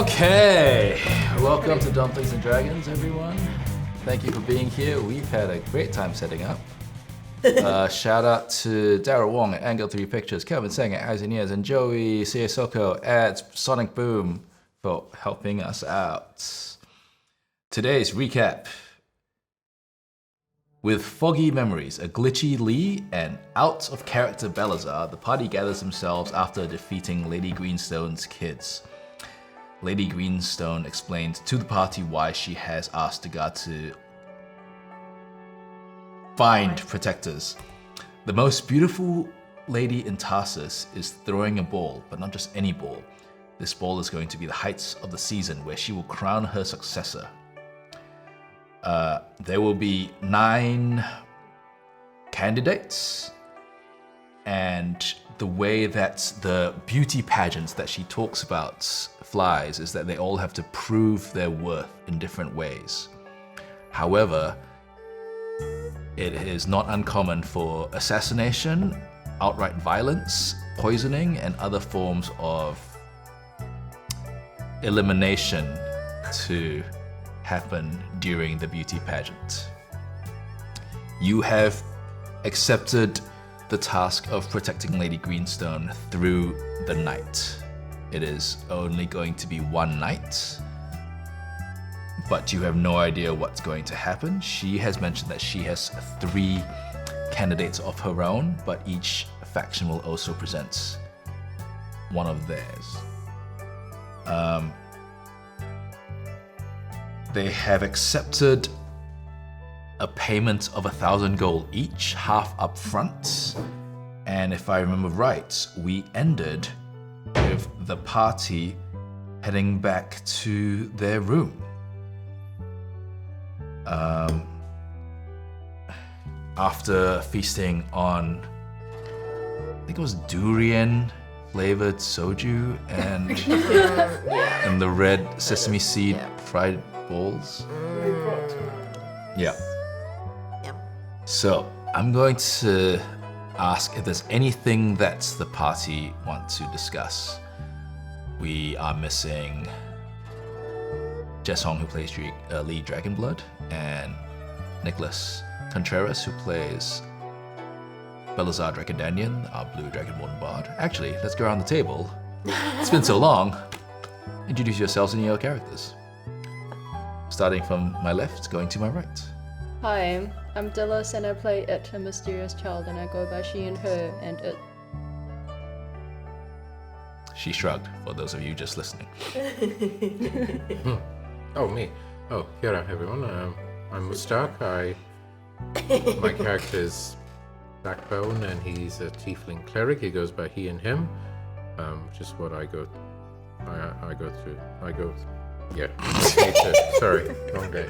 Okay, welcome to Dumplings and Dragons, everyone. Thank you for being here. We've had a great time setting up. Shout out to Daryl Wong at Angle 3 Pictures, Kelvin Singh at Eyes and Ears, and Joey Siasoco at Sonic Boom for helping us out. Today's recap. With foggy memories, a glitchy Lee, and out-of-character Balasar, the party gathers themselves after defeating Lady Greenstone's kids. Lady Greenstone explained to the party why she has asked the guard to find protectors. The most beautiful lady in Tarsus is throwing a ball, but not just any ball. This ball is going to be the heights of the season where she will crown her successor. There will be 9 candidates, and the way that the beauty pageants that she talks about flies is that they all have to prove their worth in different ways. However, it is not uncommon for assassination, outright violence, poisoning, and other forms of elimination to happen during the beauty pageant. You have accepted the task of protecting Lady Greenstone through the night. It is only going to be one night, but you have no idea what's going to happen. She has mentioned that she has 3 candidates of her own, but each faction will also present one of theirs. They have accepted a payment of 1,000 gold each, half up front. And if I remember right, we ended with the party heading back to their room. After feasting on, I think it was durian flavored soju and and the red sesame seed fried balls. Yeah. So I'm going to ask if there's anything that the party want to discuss. We are missing Jess Hong, who plays Lee Dragonblood, and Nicholas Contreras, who plays Balasar Dracondanian, our blue Dragonborn bard. Actually, let's go around the table. It's been so long. Introduce yourselves and your characters. Starting from my left, going to my right. Hi, I'm Dilys and I play It, a mysterious child, and I go by she and her and it. She shrugged, for those of you just listening. Oh, me. Oh, here everyone. I'm Mustaq. My character is Backbone, and he's a tiefling cleric. He goes by he and him, which is what I go through. Yeah. Sorry, wrong day.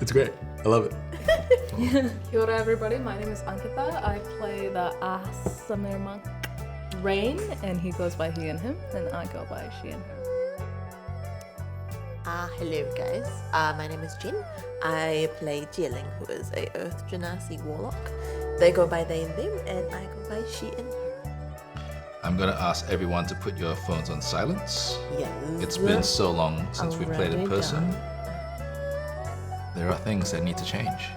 It's great. I love it. Kia ora everybody, my name is Ankita. I play the Asamir monk Rain, and he goes by he and him, and I go by she and her. Hello guys, my name is Jen. I play Zie Ling, who is a Earth Genasi warlock. They go by they and them, and I go by she and her. I'm gonna ask everyone to put your phones on silence. Yes. It's been so long since we've played in Already person. done. There are things that need to change.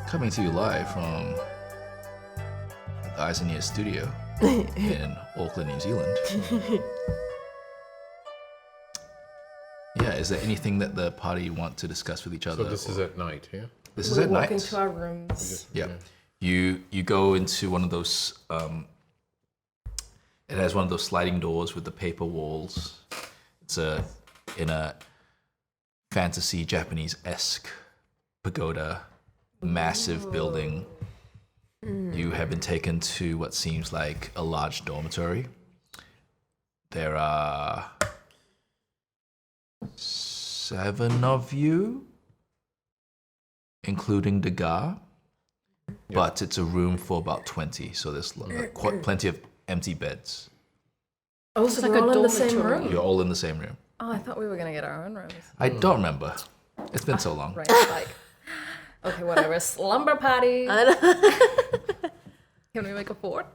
Coming to you live from the Eyes and Ears studio in Auckland, New Zealand. Yeah, is there anything that the party want to discuss with each other? So this is at night, yeah? This is at We walk night. into our rooms. Yeah. You go into one of those. It has one of those sliding doors with the paper walls. It's in a fantasy Japanese-esque pagoda, massive building. You have been taken to what seems like a large dormitory. There are 7 of you, including the guard. But it's a room for about 20, so there's quite plenty of empty beds. Oh, It's so like we're a all in the same dormitory. room? You're all in the same room. Oh, I thought we were gonna get our own rooms. I don't remember. It's been so long. Right, like, okay, whatever, slumber party. Can we make a fort?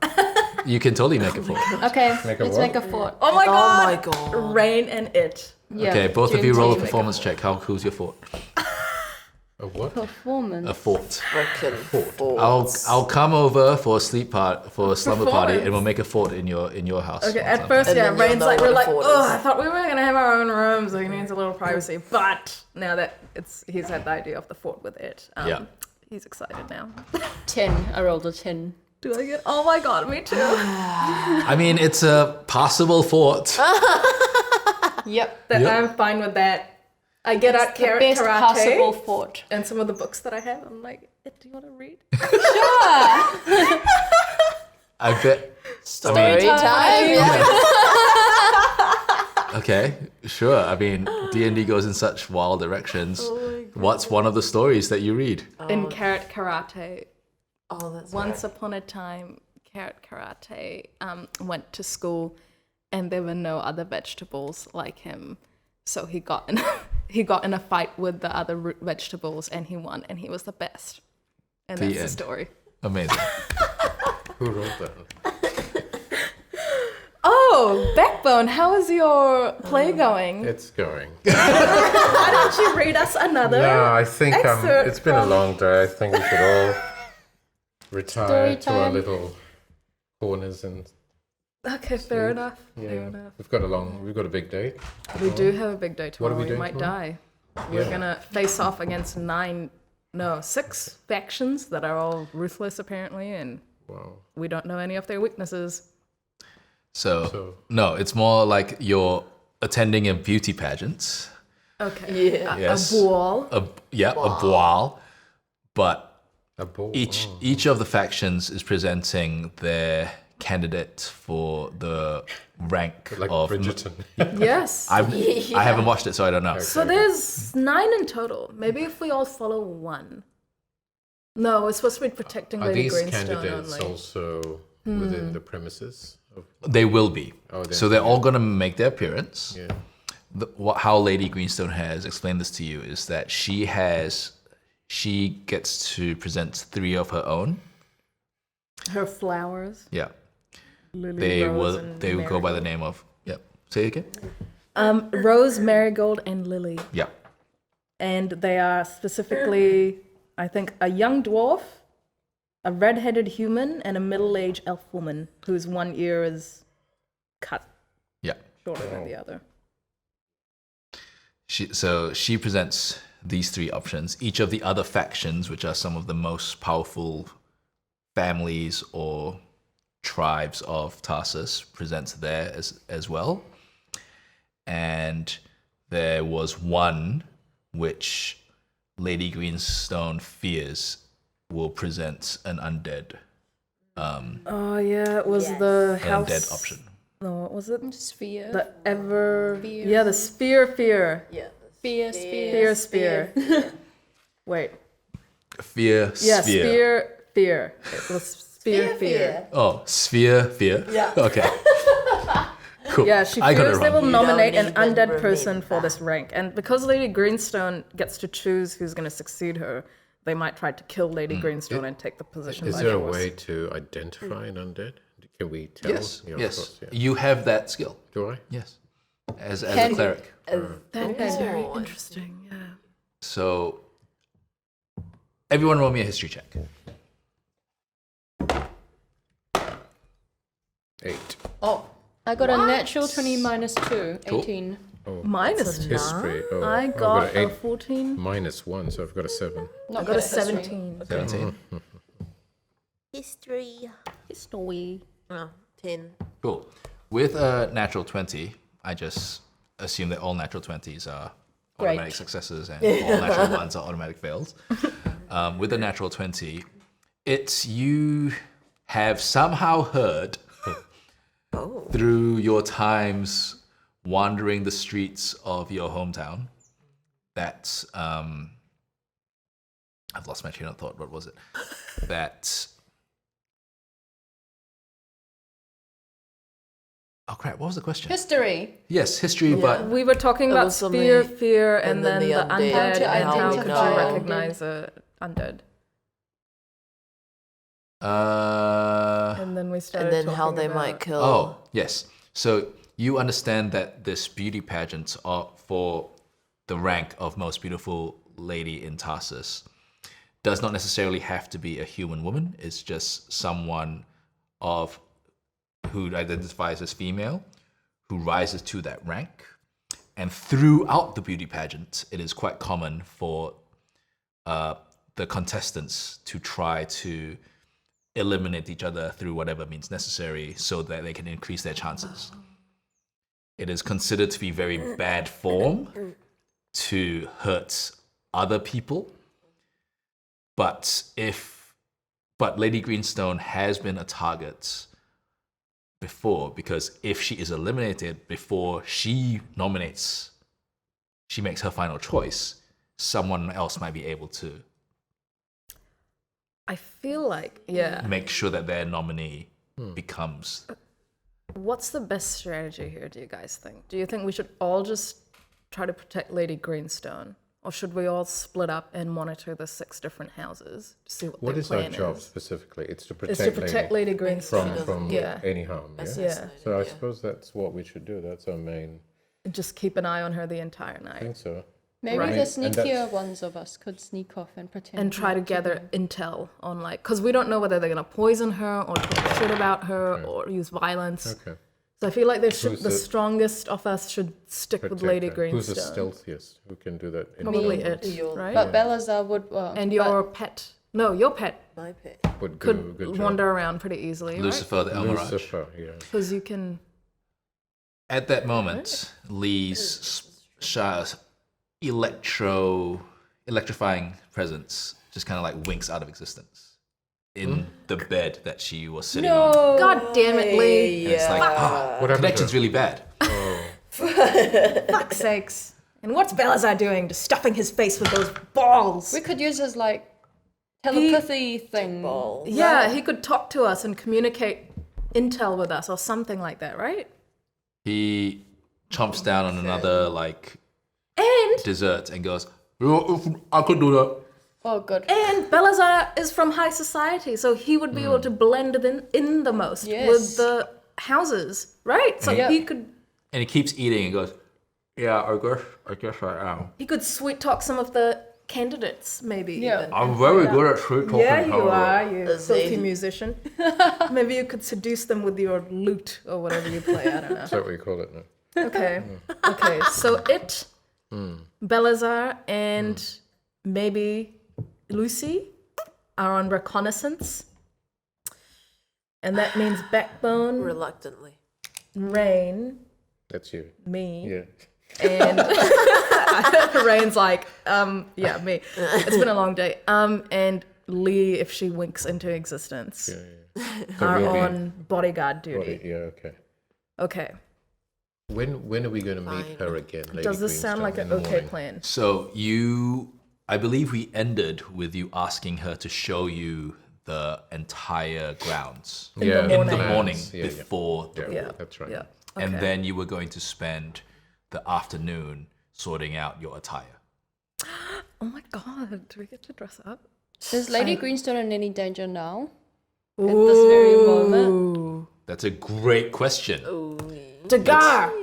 You can totally make a fort. Okay, Make a let's what? make a fort. Oh my Oh god! my god. Rain and it. Yeah, Okay, both of Jun you roll a team. performance check. How cool's your fort? A what? Performance. A fort. Frickin' fort. I'll come over for a slumber party, and we'll Performance. make a fort in your house. Okay, or at something. first, And yeah, then you'll Rain's know like, what we're a like, fort oh, is." I thought we were gonna have our own room, so he needs a little privacy. But now that he's had the idea of the fort with it, Yeah. he's excited now. 10. I rolled a 10. Do I get? Oh my god, me too. I mean, it's a passable fort. Yep. That Yep. I'm fine with that. I get out The best possible karate fort. and some of the books that I have. I'm like, do you want to read? I bet. Story time. Yeah. Okay, sure. I mean, D&D goes in such wild directions. What's one of the stories that you read? In carrot karate. Oh, that's Once upon a time, carrot karate went to school, and there were no other vegetables like him. So he got in a fight with the other root vegetables, and he won, and he was the best. And The that's the end. story. Amazing. Who wrote that? Oh, Backbone, how is your play going? It's going. Why don't you read us another? No, I think excerpt it's been a from- long day. I think we should all retire Story to our time. little corners and Okay, fair enough. yeah. Fair enough. We've got a big day. We do have a big day tomorrow. are we We doing might tomorrow? die. We're gonna face off against 6 factions that are all ruthless apparently, and Wow. we don't know any of their weaknesses. So, no, it's more like you're attending a beauty pageant. Okay. Yeah. Yes. A ball. A boil. But A ball. each of the factions is presenting their candidate for the rank Like of. Bridgerton. Yes. I haven't watched it, so I don't know. So there's 9 in total. Maybe if we all follow one. No, we're supposed to be protecting Are Lady these Greenstone candidates only. also within the premises? Of, They will be. Oh, they're- So they're all going to make their appearance. yeah. How Lady Greenstone has explained this to you is that she gets to present 3 of her own. Her flowers. Yeah. Lily, They Rose, will and they will go by the Marigold. name of. Yep. Say it again. Rose, Marigold, and Lily. Yeah. And they are specifically, I think, a young dwarf, a red-headed human, and a middle-aged elf woman whose one ear is cut Yeah. shorter than the other. She presents these 3 options. Each of the other factions, which are some of the most powerful families or tribes of Tarsus, presents there as well. And there was one which Lady Greenstone fears will present an undead Oh yeah, it was the house. undead option. No, what was it? Sphere. The ever. Fear. Yeah, the spear fear. Yeah. Spear. Wait. Fear, Yeah, sphere. spear fear. It was spear fear. Oh, sphere, fear. Yeah. Okay. Cool. Yeah, she I got fears it they wrong. will You don't nominate an even undead person for remember. this rank. And because Lady Greenstone gets to choose who's going to succeed her, they might try to kill Lady Greenstone and take the position Is by there a force. way to identify an undead? Can we tell? Yes. Yeah, of Yes. course, yeah. You have that skill. Do I? Yes. As a Can- cleric. That is very Oh. interesting, yeah. So everyone roll me a history check. 8. Oh, I got a natural 20 minus 2. Cool. 18. Minus two. History. Oh, I I've got an a 14. minus 1, so I've got a 7. Not I got a good at history. 17. 17. History. History. Oh, 10. Cool. With a natural 20, I just assume that all natural 20s are Great. automatic successes and all natural ones are automatic fails. With a natural 20, you have somehow heard Oh. through your times wandering the streets of your hometown that I've lost my train of thought. What was it? That oh crap! What was the question? History. Yes, history, but We were talking It about was spear, something- fear, and then the undead, How to and how could you identify recognize a undead? And then we And started then how talking they about- might kill. Oh, yes. So you understand that this beauty pageant for the rank of most beautiful lady in Tarsus does not necessarily have to be a human woman. It's just someone who identifies as female who rises to that rank. And throughout the beauty pageant, it is quite common for the contestants to try to eliminate each other through whatever means necessary so that they can increase their chances. It is considered to be very bad form to hurt other people. But Lady Greenstone has been a target before, because if she is eliminated before she nominates, she makes her final choice, someone else might be able to I feel like, yeah. make sure that their nominee becomes. What's the best strategy here, do you guys think? Do you think we should all just try to protect Lady Greenstone? Or should we all split up and monitor the 6 different houses to see what What their is our plan job is? specifically? It's to It's to protect Lady Greenstone. from Yeah. any harm. Yeah? Yeah. So I suppose that's what we should do. That's our main. Just keep an eye on her the entire I night. think so. Maybe Right. the And sneakier that's- ones of us could sneak off and pretend. And try to not gather be. intel on, like, because we don't know whether they're going to poison her or talk shit about her or use violence. Okay. So I feel like Who's the the- strongest of us should stick with Lady Protect her. Who's the Greenstone. stealthiest? Who can do that? Probably intel? it, You're- right? But Balasar would. And your pet. No, your pet My pet. Would do could a good job. wander around pretty easily, right? Lucifer the El Mirage. Lucifer, yeah. Because you can. At that moment, Lee's electrifying presence just kind of like winks out of existence in the bed that she was sitting on. God damn it, Lee. And it's like, What happened to connection's her? really bad. Fuck's sakes. And what's Balasar doing? Just stuffing his face with those balls. We could use his like telepathy thing. Ball. Yeah, he could talk to us and communicate intel with us or something like that, right? He chomps down on another like And dessert and goes, I could do that. Oh, good. Balasar is from high society, so he would be able to blend in the most Yes. with the houses, right? So Yeah. he could And he keeps eating and goes, yeah, I guess I am. sweet talk some of the candidates, maybe. Yeah. even. I'm very good at sweet talking. Yeah, you however. are, you Does filthy he? musician. Maybe you could seduce them with your lute or whatever you play. I don't know. Is that what you call it now? Okay. Okay. So it, Balasar, and maybe Lucy are on reconnaissance. And that means Backbone, Reluctantly. Rain, That's you. me, Yeah. and Rain's like, yeah, me. It's been a long day. And Lee, if she winks into existence, So are we'll be on bodyguard duty. body- Yeah, okay. Okay. When are we going to meet Fine. her again? Lady Does this sound Greenstone, like in an the okay morning? plan? So I believe we ended with you asking her to show you the entire grounds Yeah, the in the morning. morning Yeah, before yeah. the Yeah, Yeah. that's right. Yeah. and Okay. then you were going to spend the afternoon sorting out your attire. Oh my god, do we get to dress up? Is Lady Greenstone in any danger now? At this very moment? That's a great question. Dagar!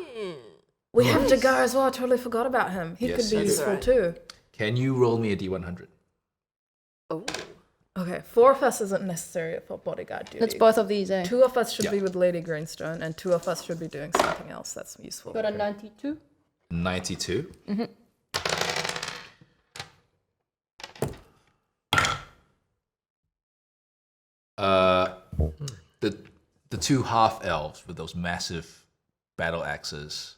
We have Dagar as well. I totally forgot about him. He Yes, could be you do. useful right. too. Can you roll me a D100? Oh. Okay, 4 of us isn't necessary for bodyguard duty. It's both of these, eh? 2 of us should Yeah. be with Lady Greenstone, and 2 of us should be doing something else that's useful. Got a 92. 92. The 2 half elves with those massive battle axes.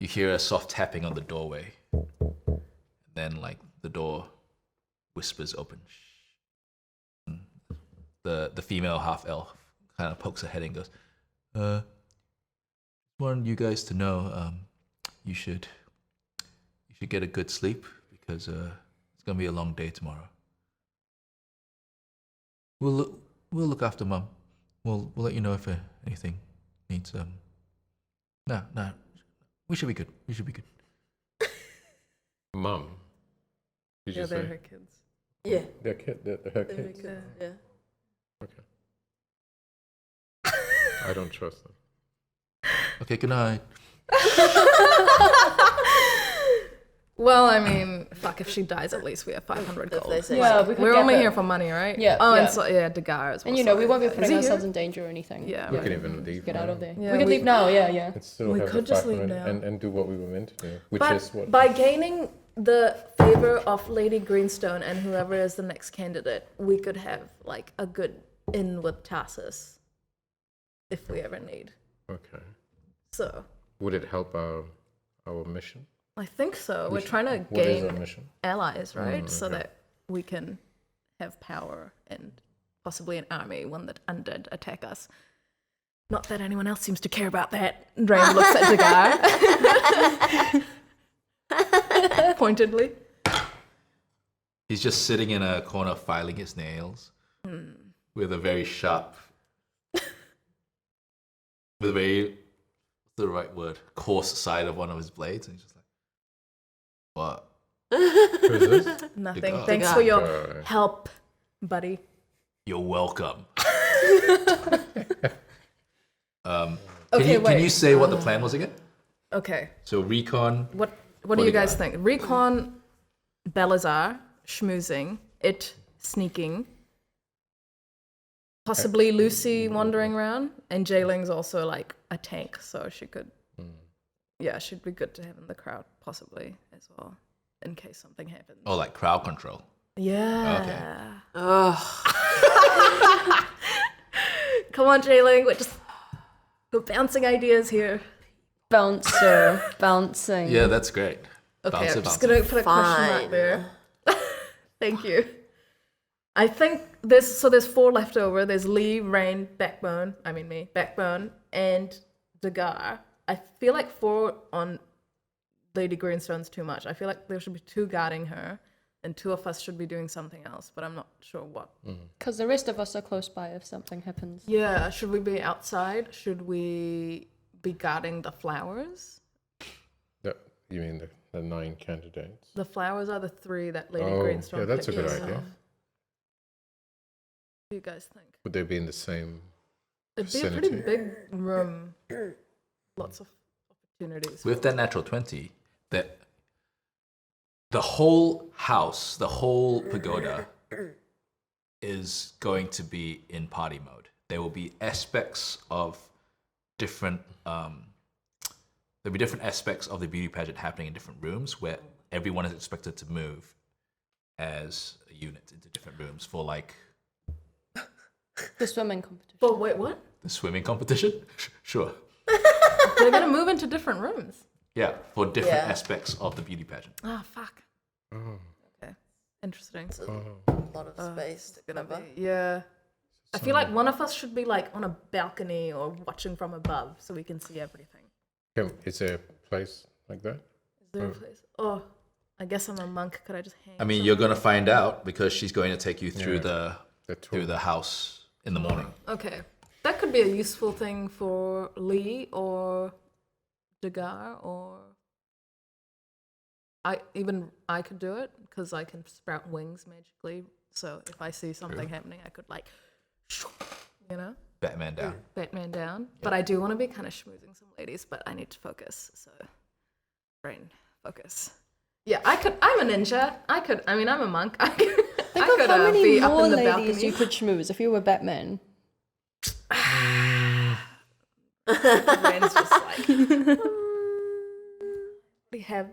You hear a soft tapping on the doorway. Then like the door whispers open. The female half elf kind of pokes her head and goes, want you guys to know, you should get a good sleep because it's gonna be a long day tomorrow. We'll look after Mum. We'll let you know if anything needs No, we should be good. We should be good. Mum. Did Yeah, you they're say? her kids. Yeah. Her Very kids. good. Yeah. Okay. I don't trust them. Okay, good night. Well, I mean, fuck, if she dies, at least we have 500 If they gold. say Yeah, so. we could We're get only her. here for money, right? Yeah, Oh, yeah. and so, yeah, Dagar as well. And you know, we won't be Is putting he ourselves here? in danger or anything. Yeah. We can even leave. Get out now. of there. Yeah, we could we- leave now, yeah. And still We have could the just leave 500 now. and do what we were meant to do, which But is what. by gaining the favor of Lady Greenstone and whoever is the next candidate, we could have like a good in with Tarsus if we ever need. Okay. So Would it help our mission? I think so. We're Which- trying to What is our gain mission? allies, right? So okay. that we can have power and possibly an army when the undead attack us. Not that anyone else seems to care about that. Rain looks at Dagar pointedly. He's just sitting in a corner filing his nails with a very sharp, with a very, what's the right word, coarse side of one of his blades. And he's just like, what? Who's this? Nothing. Dagar. Thanks Dagar. for your Dagar. help, buddy. You're welcome. Can Okay, you wait. say what the plan was again? Okay. So recon. What do you guys Bodyguard. think? Recon, Balasar, schmoozing, it sneaking, possibly Lucy wandering around, and Jayling's also like a tank, so she could, yeah, she'd be good to have in the crowd possibly as well, in case something happens. Oh, like crowd control. Yeah. Ugh. Come on, Jayling, we're bouncing ideas here. Bouncing. Yeah, that's great. Okay, Bounce I'm it, just bounce it. gonna put a question mark Fine. there. Thank you. I think there's 4 left over. There's Lee, Rain, Backbone, and Dagar. I feel like 4 on Lady Greenstone's too much. I feel like there should be 2 guarding her, and 2 of us should be doing something else, but I'm not sure what. Because the rest of us are close by if something happens. Yeah, should we be outside? Should we be guarding the flowers? You mean the 9 candidates? The flowers are the 3 that Lady Oh, Greenstone yeah, that's a picked good herself. idea. What do you guys think? Would they be in the same? It'd be a pretty Vicinity. big room. Lots of opportunities. With that natural 20, that the whole house, the whole pagoda is going to be in party mode. There will be aspects of different there'll be different aspects of the beauty pageant happening in different rooms where everyone is expected to move as a unit into different rooms for like The swimming competition. But wait, what? the swimming competition. Sure. They're gonna move into different rooms. Yeah, for different Yeah. aspects of the beauty pageant. Oh fuck. Oh, Okay. Interesting. A lot of space to Gonna cover. be, yeah. I feel like one of us should be like on a balcony or watching from above so we can see everything. is there a place like that? Is there a place? Oh, I guess I'm a monk. Could I just hang? I mean, you're gonna find out because she's going to take you through Yeah. the tour. through the house in the morning. Okay. That could be a useful thing for Lee or Dagar or I could do it because I can sprout wings magically. So if I see something happening, I could like, you know, Batman down. Batman down. But I do want to be kind of schmoozing some ladies, but I need to focus. So brain focus. Yeah, I could. I'm a ninja. I'm a monk. I could Think of how many be up more in the ladies balcony. you could schmooze if you were Batman. Brain's just like, we have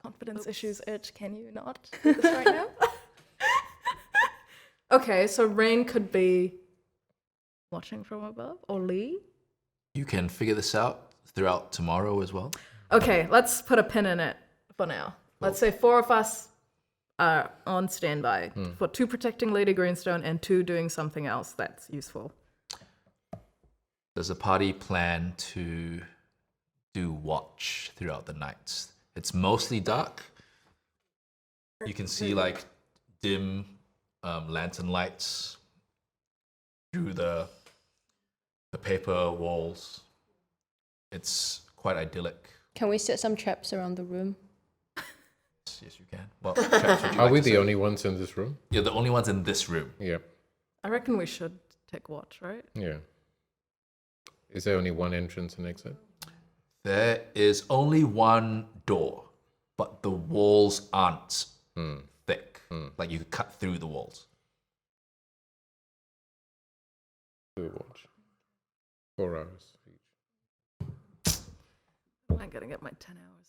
confidence issues, Itch. Can you not do this right now? Okay, so Rain could be watching from above, or Lee. You can figure this out throughout tomorrow as well. Okay, let's put a pin in it for now. Let's say 4 of us are on standby for 2 protecting Lady Greenstone and 2 doing something else that's useful. Does the party plan to do watch throughout the nights? It's mostly dark. You can see like dim lantern lights through the paper walls. It's quite idyllic. Can we set some traps around the room? Yes, you can. Well, traps, would you Are like we to the say? only ones in this room? You're the only ones in this room. Yeah. I reckon we should take watch, right? Yeah. Is there only one entrance and exit? There is only one door, but the walls aren't thick. Like you could cut through the walls. Do watch. 4 hours each. I'm gonna get my 10 hours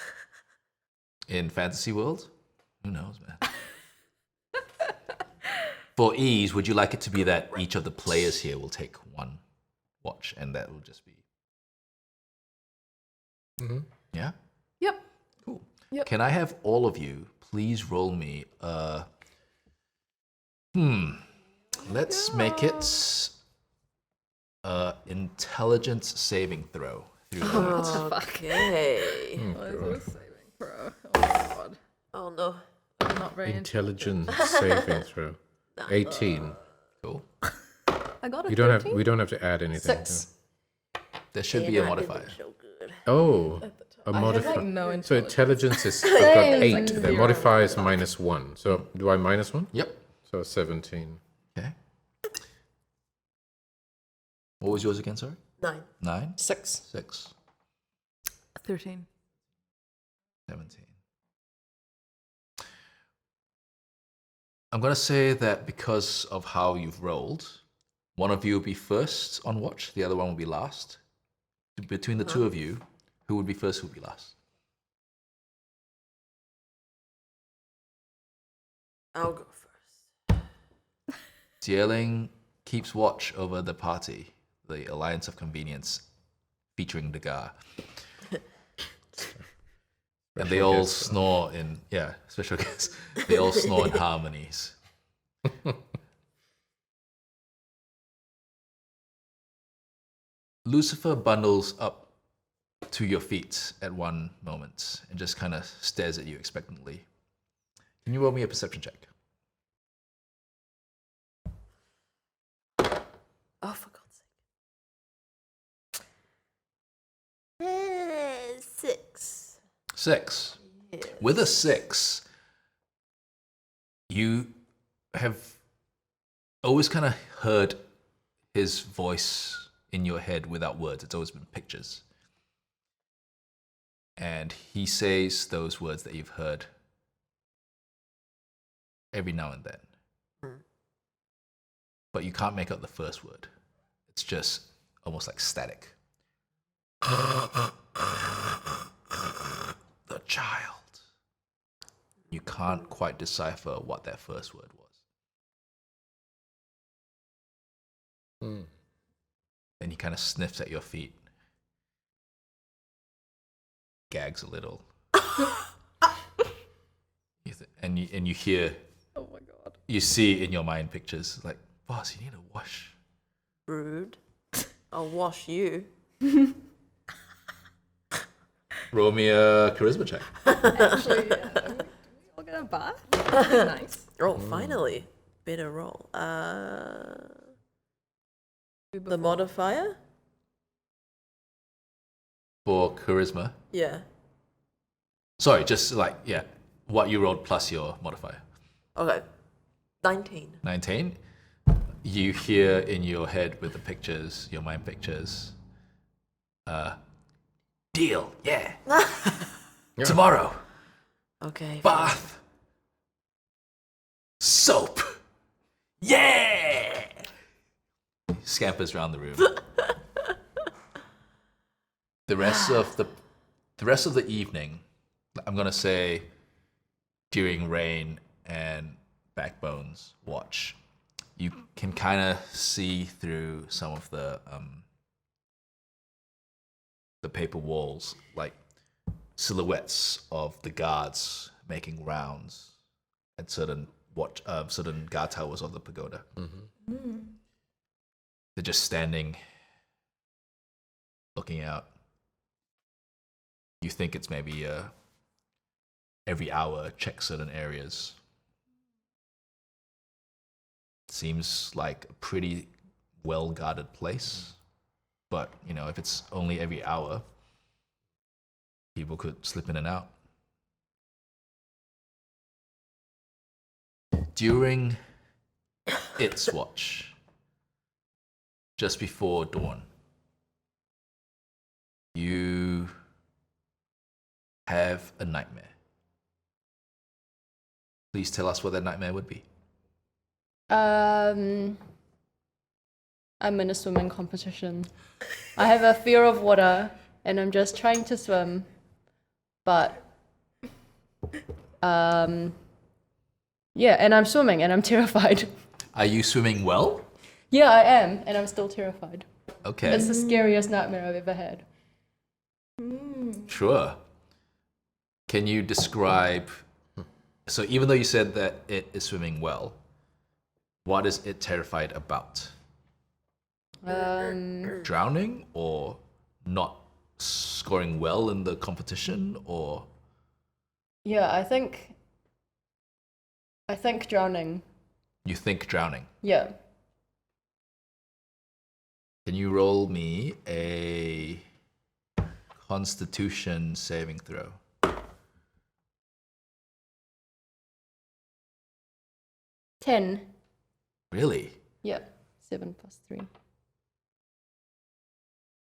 sleep. In Fantasy World? Who knows, man? For ease, would you like it to be that each of the players here will take one watch, and that will just be... Yeah? Yep. Cool. Yep. Can I have all of you please roll me let's make it intelligence saving throw. Okay. What is this saving throw? Oh my god. Oh no. I'm not very Intelligence saving throw. 18. Cool. I got a You don't 13? we don't have to add anything. 6. There should be a modifier. So good. Oh, a I have modifier. like no So intelligence. intelligence is I've got Same. 8. Like The 0. modifier is -1. So do I -1? Yep. So 17. Okay. What was yours again, sorry? 9. 9? 6. 6. 13. 17. I'm going to say that because of how you've rolled, one of you will be first on watch, the other one will be last. Between the two of you, who would be first, who would be last? I'll go first. Zie Ling keeps watch over the party, the Alliance of Convenience, featuring Dagar. And they all snore in, special guests. They all snore in harmonies. Lucifer bundles up to your feet at one moment and just kind of stares at you expectantly. Can you roll me a perception check? Oh, for God's sake. 6. 6. With a 6, you have always kind of heard his voice in your head without words. It's always been pictures. And he says those words that you've heard every now and then. But you can't make out the first word. It's just almost like static. The child. You can't quite decipher what that first word was. Then he kind of sniffs at your feet. Gags a little. And you hear, Oh my god. you see in your mind pictures like, boss, you need a wash. Rude. I'll wash you. Roll me a charisma check. Actually, yeah. We all get a bath? That'd be nice. Oh, finally. Better roll. The modifier? For charisma. Yeah. Sorry, just like, what you rolled plus your modifier. Okay. 19. 19. You hear in your head with the pictures, your mind pictures, deal, yeah. Tomorrow, Okay. bath, soap, yeah. Scampers around the room. The rest of the evening, I'm gonna say, during Rain and Backbone's watch, you can kind of see through some of the paper walls, like silhouettes of the guards making rounds at certain guard towers of the pagoda. They're just standing, looking out. You think it's maybe every hour check certain areas. Seems like a pretty well guarded place, but if it's only every hour, people could slip in and out. During its watch, just before dawn, you have a nightmare. Please tell us what that nightmare would be. I'm in a swimming competition. I have a fear of water, and I'm just trying to swim. But, yeah, and I'm swimming, and I'm terrified. Are you swimming well? Yeah, I am, and I'm still terrified. Okay, It's the scariest nightmare I've ever had. sure. Can you describe... So even though you said that it is swimming well, what is it terrified about? Drowning or not scoring well in the competition or... Yeah, I think drowning. You think drowning. Yeah. Can you roll me a Constitution saving throw? Ten. Really? Yeah. 7 plus 3.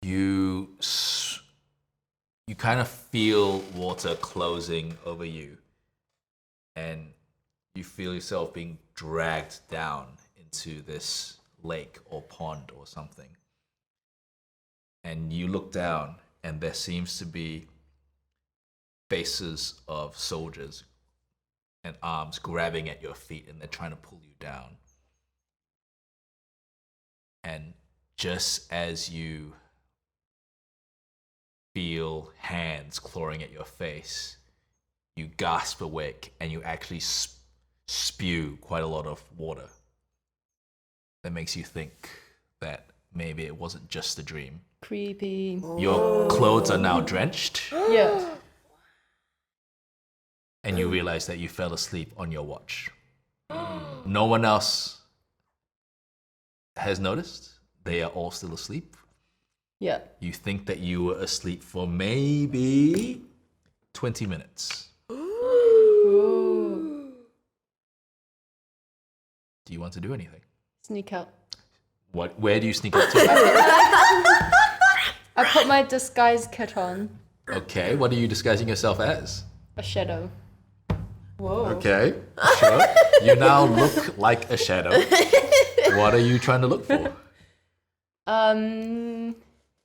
You kind of feel water closing over you, and you feel yourself being dragged down into this lake or pond or something. And you look down, and there seems to be faces of soldiers and arms grabbing at your feet, and they're trying to pull you down. And just as you feel hands clawing at your face, you gasp awake, and you actually spew quite a lot of water. That makes you think that maybe it wasn't just a dream. Creepy. Your clothes are now drenched, Yeah. and you realize that you fell asleep on your watch. No one else has noticed. They are all still asleep. Yeah. You think that you were asleep for maybe 20 minutes. Ooh. Do you want to do anything? Sneak out. Where do you sneak up to? I put my disguise kit on. Okay, what are you disguising yourself as? A shadow. Whoa. Okay, sure. You now look like a shadow. What are you trying to look for?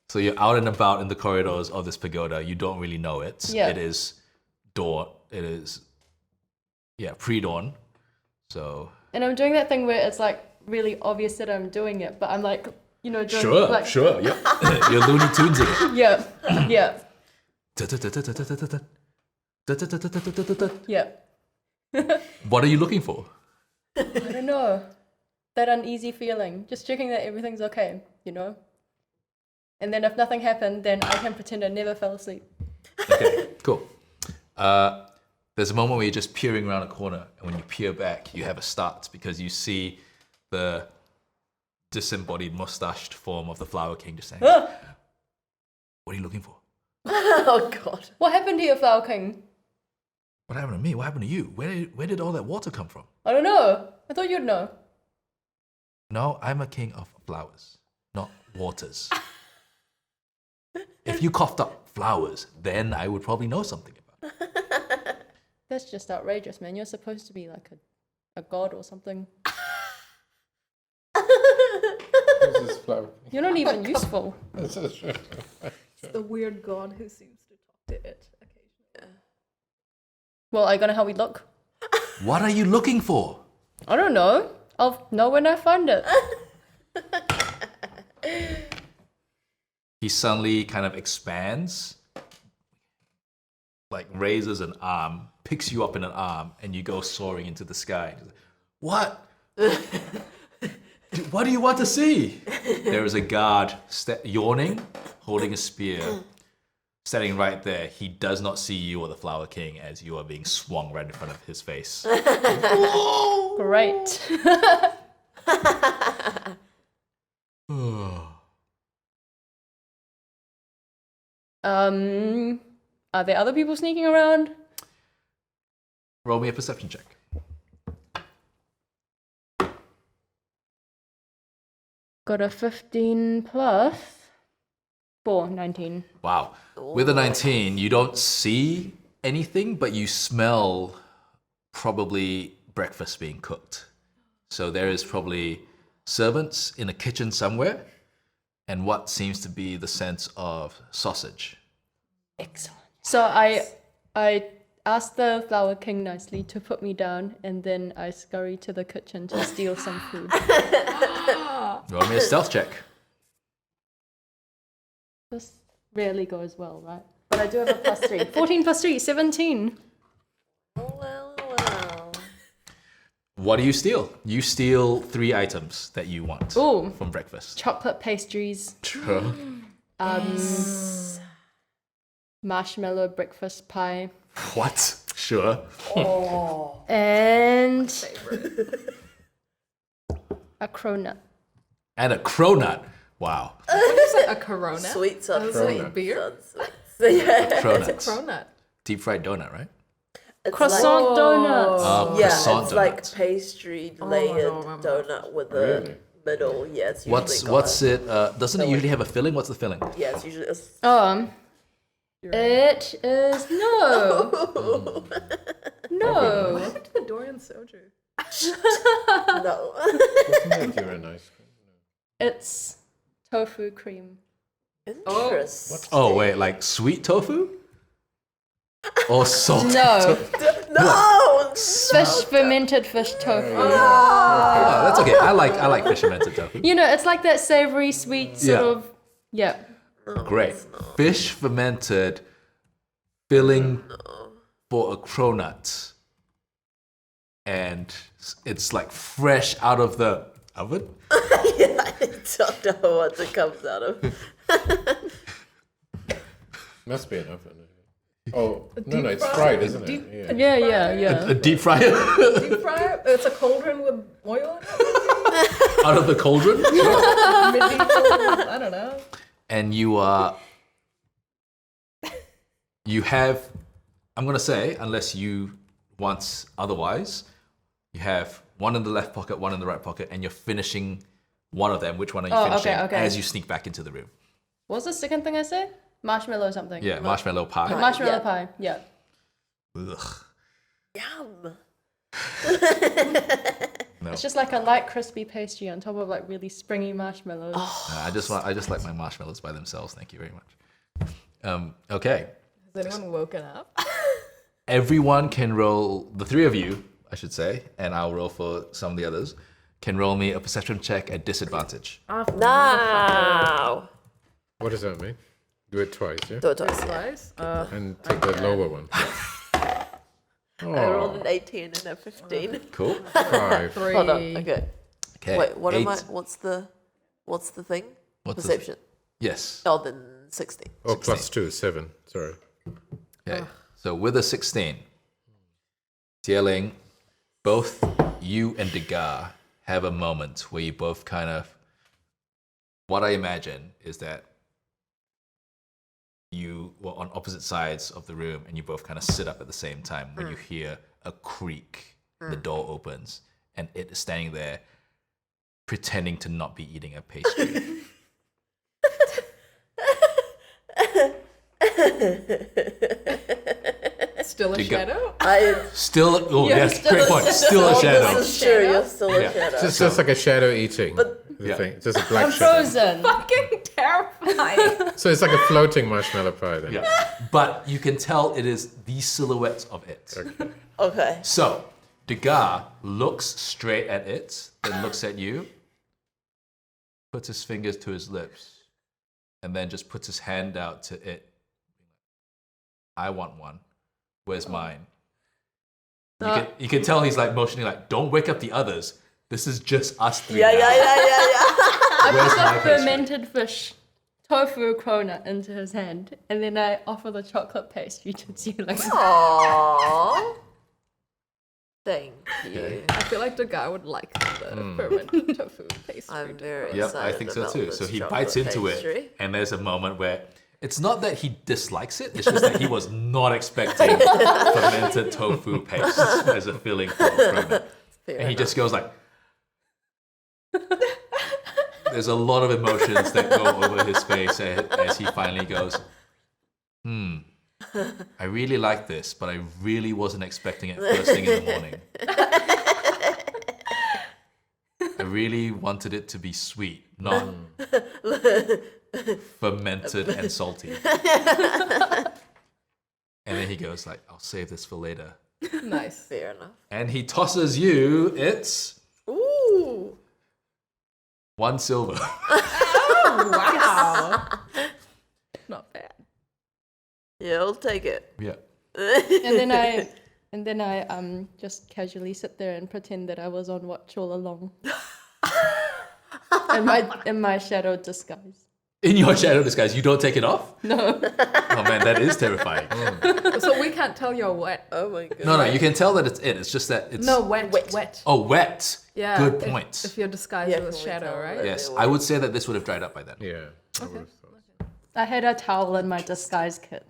So you're out and about in the corridors of this pagoda. You don't really know it. Yeah. It is dawn. It is, pre-dawn. So... And I'm doing that thing where it's like really obvious that I'm doing it, but I'm like, doing Sure, like, sure, yep. You're Looney Tunesing it. Yeah, yeah, yeah. What are you looking for? I don't know. That uneasy feeling. Just checking that everything's okay, And then if nothing happened, then I can pretend I never fell asleep. Okay, cool. There's a moment where you're just peering around a corner, and when you peer back, you have a start because you see the disembodied, mustached form of the Flower King just saying, "What are you looking for? Oh God. What happened to your Flower King? What happened to me? What happened to you? Where did all that water come from?" I don't know. I thought you'd know. No, I'm a king of flowers, not waters. If you coughed up flowers, then I would probably know something about it. That's just outrageous, man. You're supposed to be like a god or something. Who's this flower? You're not even useful. This is true. It's the weird god who seems to talk to it occasionally. Well, are you gonna help me look? What are you looking for? I don't know. I'll know when I find it. He suddenly kind of expands, like raises an arm, picks you up in an arm, and you go soaring into the sky. What? What do you want to see? There is a guard yawning, holding a spear, standing right there. He does not see you or the Flower King as you are being swung right in front of his face. Great. Are there other people sneaking around? Roll me a perception check. got a 15 plus 4, 19. Wow. With a 19, you don't see anything, but you smell probably breakfast being cooked. So there is probably servants in a kitchen somewhere, and what seems to be the sense of sausage. Excellent. So I asked the Flower King nicely to put me down, and then I scurry to the kitchen to steal some food. Roll me a stealth check. This rarely goes well, right? But I do have a plus 3. 14 plus 3, 17. Well. What do you steal? You steal 3 items that you want Ooh. from breakfast. Chocolate pastries, Sure. marshmallow breakfast pie, What? Sure. and a cronut. And a cronut. Wow. What is it? A Corona? Sweets on Is it beer? Yeah. Cronuts. Cronut. Deep fried donut, right? It's Croissant donuts. yeah, Croissant it's donut. like pastry layered no. donut with a middle. Yeah, it's usually What's it? Doesn't it usually have a filling? What's the filling? Yeah, it's usually. It is no. No. What happened to the Dorian soju? No. Wasn't that urine ice cream? It's tofu cream. Interesting. Oh wait, like sweet tofu? Or salt? No. No. Fish, fermented fish tofu. Oh, that's okay. I like fish fermented tofu. You know, it's like that savory, sweet sort Yeah. of. Yeah. Great. Fish fermented filling for a cronut. And it's like fresh out of the oven. Yeah, I don't know what it comes out of. Must be an oven. Oh, no, it's fried, isn't it? Yeah, yeah, yeah. A deep fryer Deep fryer? It's a cauldron with oil in it? out of the cauldron. Medieval, I don't know. And you have, I'm going to say, unless you want otherwise, you have one in the left pocket, one in the right pocket, and you're finishing one of them. Which one are you finishing okay. as you sneak back into the room? What's the second thing I said? Marshmallow something. Yeah, marshmallow pie. Marshmallow Yeah. pie. Yeah. Ugh. Yum. No. It's just like a light crispy pastry on top of like really springy marshmallows. I just like my marshmallows by themselves. Thank you very much. Okay. Has anyone woken up? Everyone can roll, the 3 of you, I should say, and I'll roll for some of the others, can roll me a perception check at disadvantage. No. What does that mean? Do it twice, yeah? Do it twice. Slice? And take the lower one. I rolled an 18 and a 15. Cool. 5. 3. Hold on. Okay. Okay. Wait, what am I? 8. What's the thing? What's the- Perception. Yes. Oh, then 16. Oh, plus 2, 7. Sorry. Okay. So with a 16, Zie Ling, both you and Degas have a moment where you both kind of, what I imagine is that you were on opposite sides of the room and you both kind of sit up at the same time when you hear a creak, the door opens, and it is standing there pretending to not be eating a pastry. Still a You go- shadow? Still, oh yes, still great a point. shadow. Still a shadow. This is true. You're still a Yeah. shadow. Just like a shadow eating. The Yeah. thing. Just a black I'm shadow. frozen. Fucking terrifying. So it's like a floating marshmallow pie then. Yeah. But you can tell it is the silhouette of it. Okay. So, Degas looks straight at it, then looks at you, puts his fingers to his lips, and then just puts his hand out to it. I want one. Where's mine? You can tell he's like motioning like, don't wake up the others. This is just us 3 Yeah. now. I Where's put my the pastry? fermented fish tofu cronut into his hand, and then I offer the chocolate pastry to Zie Ling. Aww. Thank you. I feel like the guy would like the fermented tofu pastry. I'm very Yep, excited I think so about too. this So he chocolate bites into pastry. it, and there's a moment where it's not that he dislikes it, it's just that he was not expecting fermented tofu paste as a filling for a cronut. Fair And he enough. just goes like, there's a lot of emotions that go over his face as he finally goes, I really like this, but I really wasn't expecting it first thing in the morning. I really wanted it to be sweet, not fermented and salty. And then he goes like, I'll save this for later. Nice. Fair enough. And he tosses you, it's Ooh. 1 silver. Wow. Not bad. Yeah, I'll take it. Yeah. And then I just casually sit there and pretend that I was on watch all along. in my shadow disguise. In your shadow disguise, you don't take it off? No. Oh man, that is terrifying. So we can't tell you're wet. Oh my god. No, you can tell that it's it. It's just that it's... No, wet. Oh, wet. Yeah. Good point. If you're disguised Yeah, as a can we shadow, tell right? that? Yes, I would say that this would have dried up by then. Yeah. I would have thought. I had a towel in my disguise kit.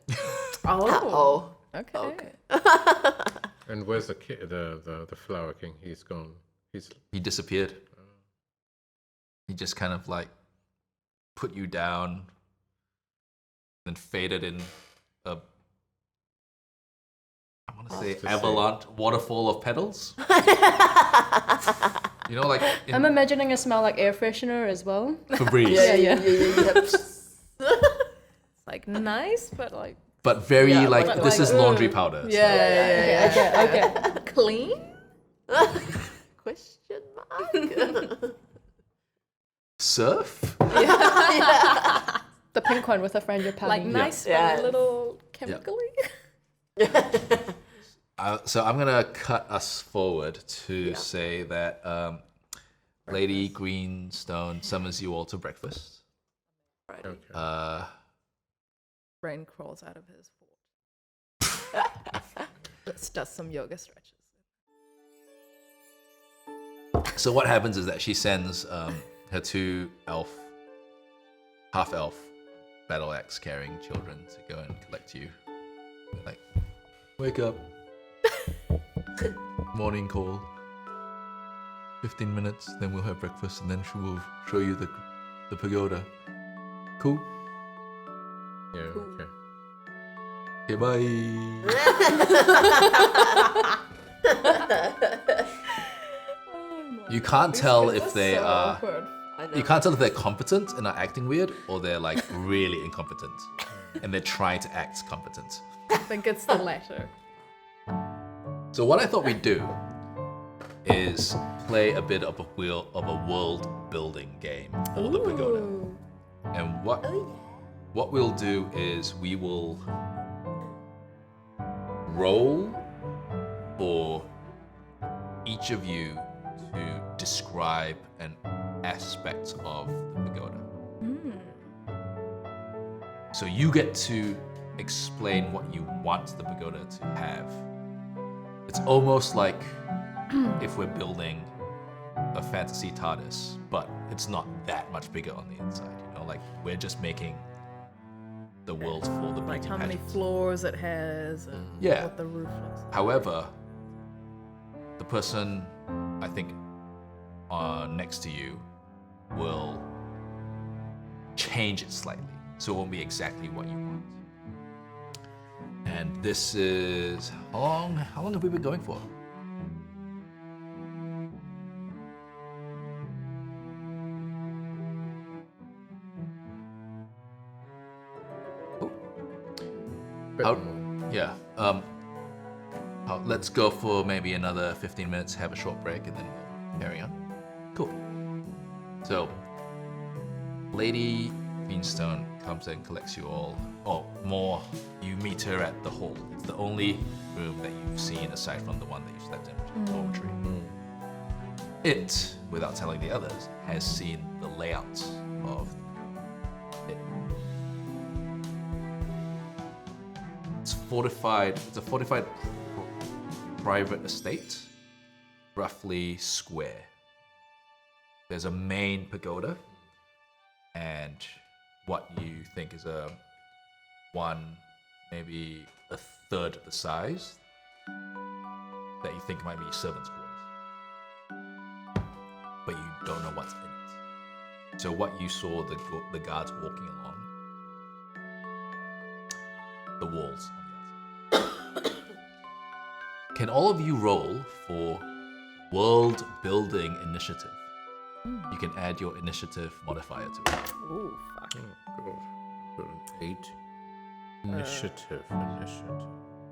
Oh. Oh. Okay. And where's the the Flower King? He's gone. He disappeared. He just kind of like put you down, then faded in a, I want to say, to avalanche waterfall of petals. You know, like in I'm imagining it smell like air freshener as well. Febreze, Yeah. Like nice, but like but very Yeah, like but this like, is laundry powder. so- Okay. clean. Question mark. Surf. The pink one with a frangipani. Like nice, Yeah. but a little chemically. So I'm gonna cut us forward to say that Lady Greenstone summons you all to breakfast. Okay. Rain crawls out of his fort. Let's does some yoga stretches. So what happens is that she sends her 2 half-elf battle axe carrying children to go and collect you. Like, wake up. Morning call. 15 minutes, then we'll have breakfast, and then she will show you the pagoda. Cool. Yeah. Okay. Okay, bye. You can't tell if they are. You can't tell if they're competent and are acting weird, or they're like really incompetent, and they're trying to act competent. I think it's the latter. So what I thought we'd do is play a bit of a world building game for the pagoda. And what we'll do is we will roll for each of you to describe an aspect of the pagoda. So you get to explain what you want the pagoda to have. It's almost like if we're building a fantasy TARDIS, but it's not that much bigger on the inside. You know, like we're just making the world for the Like beauty how many pageant. floors it has, and Yeah. what the roof looks like. However, the person I think next to you will change it slightly, so it won't be exactly what you want. And this is how long have we been going for? Bit How- more. Yeah. Let's go for maybe another 15 minutes, have a short break, and then we'll carry on. Cool. So, Lady Greenstone comes and collects you all. Oh, more. You meet her at the hall. It's the only room that you've seen aside from the one that you slept in, which is the dormitory. It, without telling the others, has seen the layout of it. It's fortified. It's a fortified private estate, roughly square. There's a main pagoda, and what you think is maybe a third of the size that you think might be servants' quarters, but you don't know what's in it. So what you saw the guards walking along, the walls on the outside. Can all of you roll for world building initiative? You can add your initiative modifier to it. Ooh, fuck. Oh, God. 8. Initiative.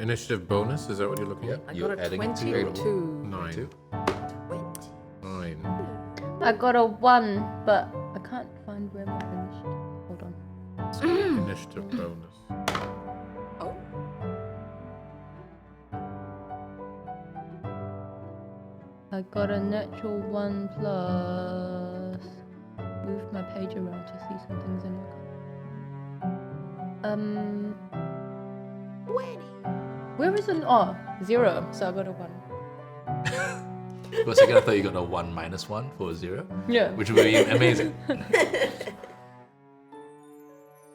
Initiative bonus, is that what you're looking at? I You're got a adding it to 22. 9. 9. I got a 1, but I can't find where my initiative. Hold on. So initiative bonus. Oh. I got a natural 1 plus. Move my page around to see some things in it. 20. Where is an 0? So I got a 1. For a second, I thought you got a 1 minus 1 for a 0. Yeah. Which would be amazing.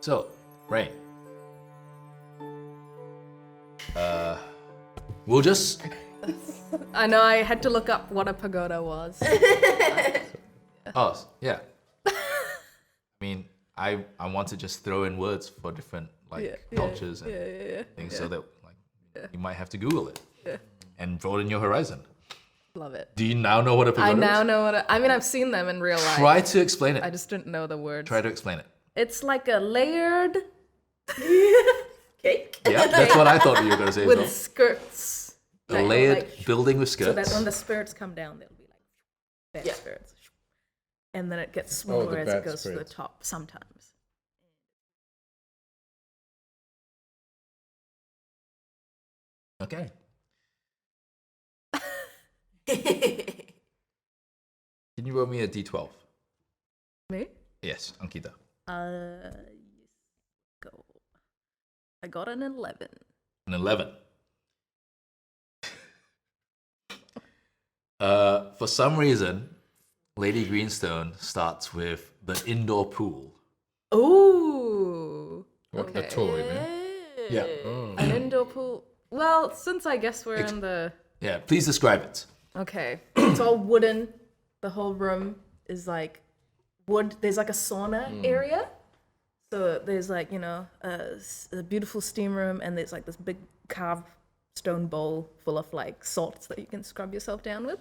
So, Rain. We'll just. I know I had to look up what a pagoda was. Oh, yeah. I mean, I want to just throw in words for different cultures and things so that you might have to Google it and broaden your horizon. Love it. Do you now know what a pagoda I is? now know what I mean, I've seen them in real life. Try to explain it. I just didn't know the words. Try to explain it. It's like a layered Cake. Yeah, that's what I thought you were going to say as with well. skirts. A that go layered like- building with So skirts. that when the spirits come down, they'll be like bad Yeah. spirits. And then it gets the smaller as it bad goes to the spirits. top sometimes. Okay. Can you roll me a d12? Me? Yes, Ankita. Yes. Go. I got an 11. An 11. For some reason, Lady Greenstone starts with the indoor pool. Ooh. What, the Okay. toy, man? Yeah. Oh. An indoor pool. Well, since I guess we're in the Yeah, please describe it. okay, it's all wooden. The whole room is like wood. There's like a sauna area. So there's like, a beautiful steam room, and there's like this big carved stone bowl full of like salts that you can scrub yourself down with.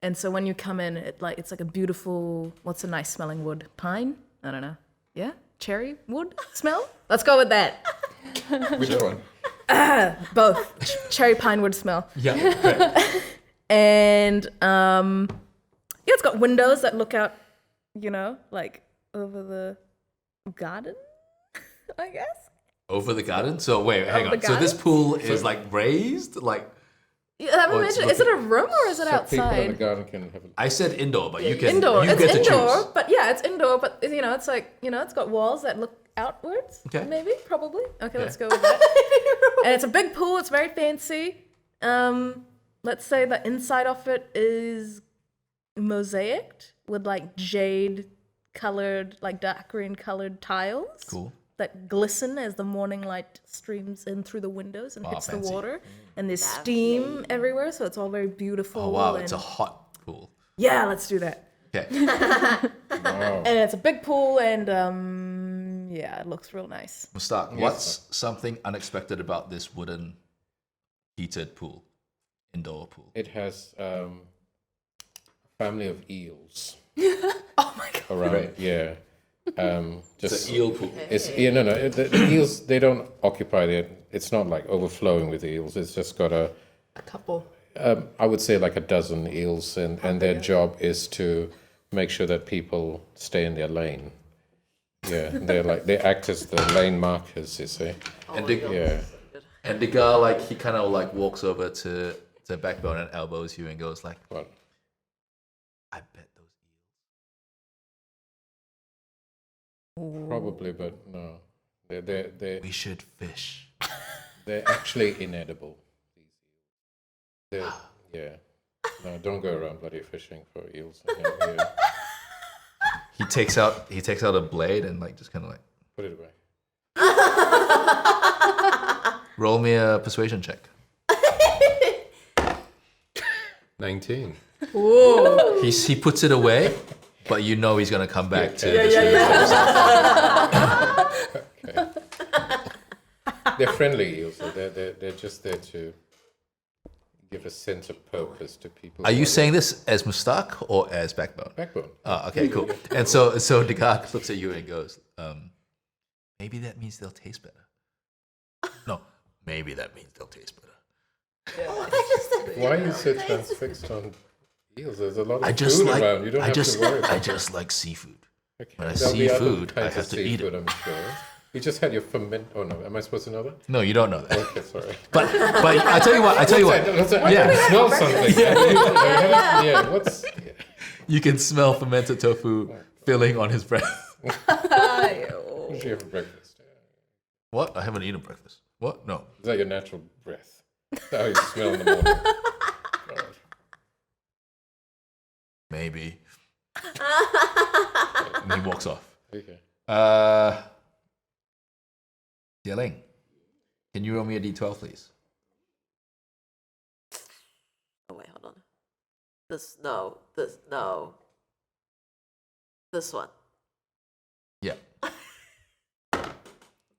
And so when you come in, it's like a beautiful, what's a nice smelling wood? Pine? I don't know. Yeah? Cherry wood smell? Let's go with that. Which one? Both. Cherry pine wood smell. Yeah, great. And it's got windows that look out, like over the garden, I guess. Over the garden? So wait, hang Over on. the So this garden? pool is like raised? Like, Yeah, I haven't Oh, it's mentioned. Is it a room or is it So people in the outside? garden can have a... I said indoor, but you can Indoor. you It's get to indoor, choose. but yeah, it's indoor. But it's like it's got walls that look outwards. Okay. Maybe, probably. Okay, let's go with that. And it's a big pool. It's very fancy. Let's say the inside of it is mosaicked with like jade colored, like dark green colored tiles. Cool. That glisten as the morning light streams in through the windows and Wow, hits fancy. the water. And there's steam everywhere, so it's all very beautiful. Oh wow, and it's a hot pool. yeah, let's do that. Okay. Wow. And it's a big pool, and yeah, it looks real nice. Mustaq, what's something unexpected about this wooden heated pool? Indoor pool. It has a family of eels Oh my god. around. Right. Yeah. It's Just an eel pool. It's the eels. They don't occupy it. It's not like overflowing with eels. It's just got A couple. I would say like a dozen eels, and their job is to make sure that people stay in their lane. Yeah, they act as the lane markers. You see. And the, Yeah. and the guy he kind of walks over to Backbone and elbows you and goes like, What? I bet those Probably, but no. we should fish. They're actually inedible. These eels. Yeah. No, don't go around bloody fishing for eels. Yeah. He takes out a blade and just kind of Put it away. roll me a persuasion check. 19. Whoa. He puts it away but you know he's gonna come back to. Okay. They're friendly eels. So they're just there to give a sense of purpose to people. Are you saying this as Mustaq or as Backbone? Backbone? Okay, cool. And so the guy looks at you and goes, maybe that means they'll taste better. No, maybe that means they'll taste better. Why are you so transfixed on eels? There's a lot of I just food like around. You don't have to worry about I just like seafood. Okay. When I There'll see be other food, I kinds have of to eat seafood, it. I'm sure. You just had your ferment. Oh no, am I supposed to know that? No, you don't know that. Okay, sorry. But I tell you what. I Yeah. can smell something. Yeah. What's? You can smell fermented tofu filling on his breath. What did you have for breakfast? What? I haven't eaten breakfast. What? No. Is that your natural breath? That's how you smell in the morning. God. Maybe. And he walks off. Okay. Zie Ling, can you roll me a d12, please? Oh wait, hold on. This one. Yeah.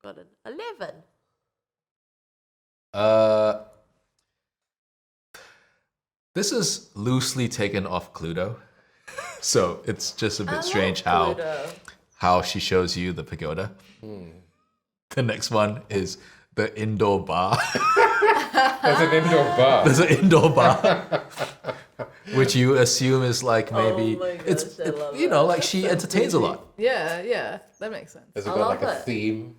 Got an 11. This is loosely taken off Cluedo, so it's just a bit strange how she shows you the pagoda. The next one is the indoor bar. There's an indoor bar. There's an indoor bar, which you assume is like maybe Oh my gosh, it's I love you know that. like she entertains a lot. Yeah, that makes sense. Has it I got love like a it. theme?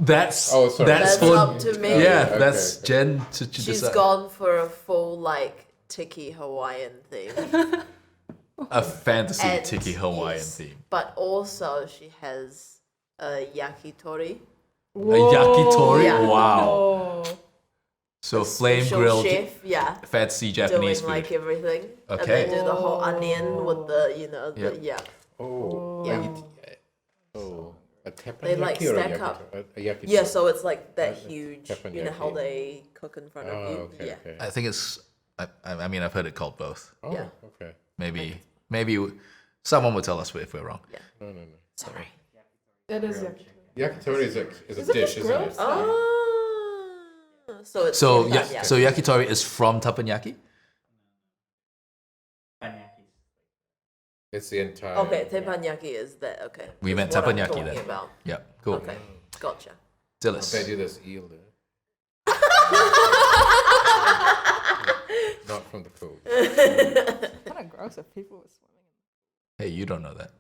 That's Oh, sorry. that's That's for up to me. yeah. Okay, That's okay. Jen to She's decide. gone for a full like tiki Hawaiian theme. A fantasy And tiki Hawaiian yes, theme. But also she has a yakitori. A yakitori. Yeah. Wow. Oh, So flame Special grilled chef, yeah. fancy Doing Japanese food. like everything. And Okay. they do the whole onion with the, Yep. yeah. Oh. Yeah. Oh. A teppanyaki They, like, or a stack yakitori? up. A yakitori. Yeah, so it's like that Like huge, teppanyaki. you know how they cook in front of Oh, you? okay, Yeah. okay. I think it's. I mean, I've heard it called both. Oh, Yeah. okay. Maybe someone will tell us if we're wrong. Yeah. No. Sorry. it is yakitori. Yakitori is a Is it dish, just isn't grilled? it? Oh. So it's So teppanyaki. so yakitori is from teppanyaki. It's the entire. Okay, teppanyaki is that. Okay. We Is meant what I'm teppanyaki talking then. About. Yeah, cool. Okay, gotcha. They Dilys. do this eel there. Not from the pool. Kind of gross if people were swimming. Hey, you don't know that.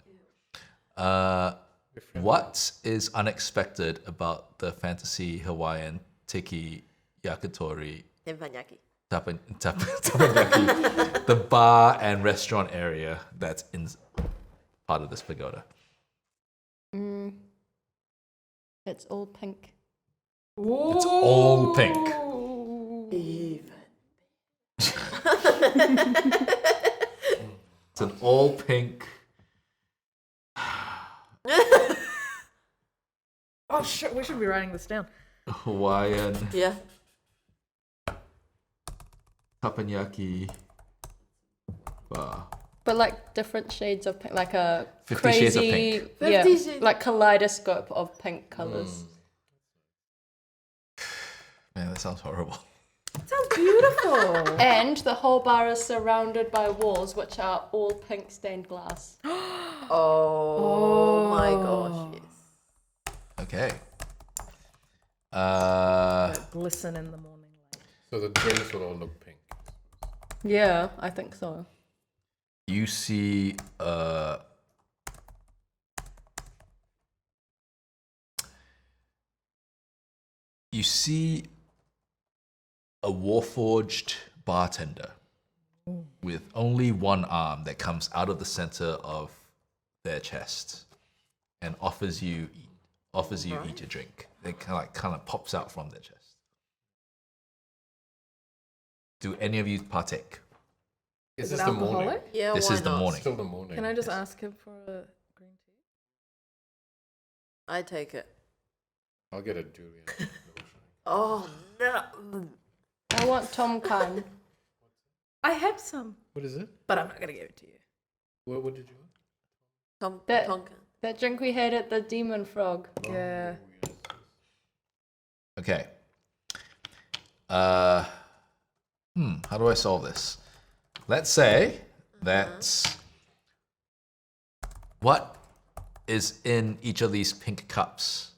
What is unexpected about the fantasy Hawaiian tiki yakitori Teppanyaki. teppanyaki, the bar and restaurant area that's in part of this pagoda? It's all pink. It's all pink. Even. It's an all pink. Oh shit, we should be writing this down. Hawaiian Yeah. teppanyaki bar. But like different shades of pink, like a 50 crazy, shades of pink. yeah, 50 shades. like kaleidoscope of pink colors. Man, that sounds horrible. Sounds beautiful. And the whole bar is surrounded by walls which are all pink stained glass. Oh my gosh, yes. Okay. Glisten in the morning light. So the drinks will all look pink. Yeah, I think so. You see a warforged bartender with only one arm that comes out of the center of their chest and offers you each a drink. It kind of pops out from their chest. Do any of you partake? Is it this the morning? alcoholic? Yeah, This why is the not? morning. Still the morning. Can I just ask him for a green tea? I take it. I'll get a durian. Oh no. I want Tom Khan. I had some, What is it? but I'm not gonna give it to you. What did you want? That- Tonka. That drink we had at the Demon Frog. Yeah. Okay. How do I solve this? Let's say that what is in each of these pink cups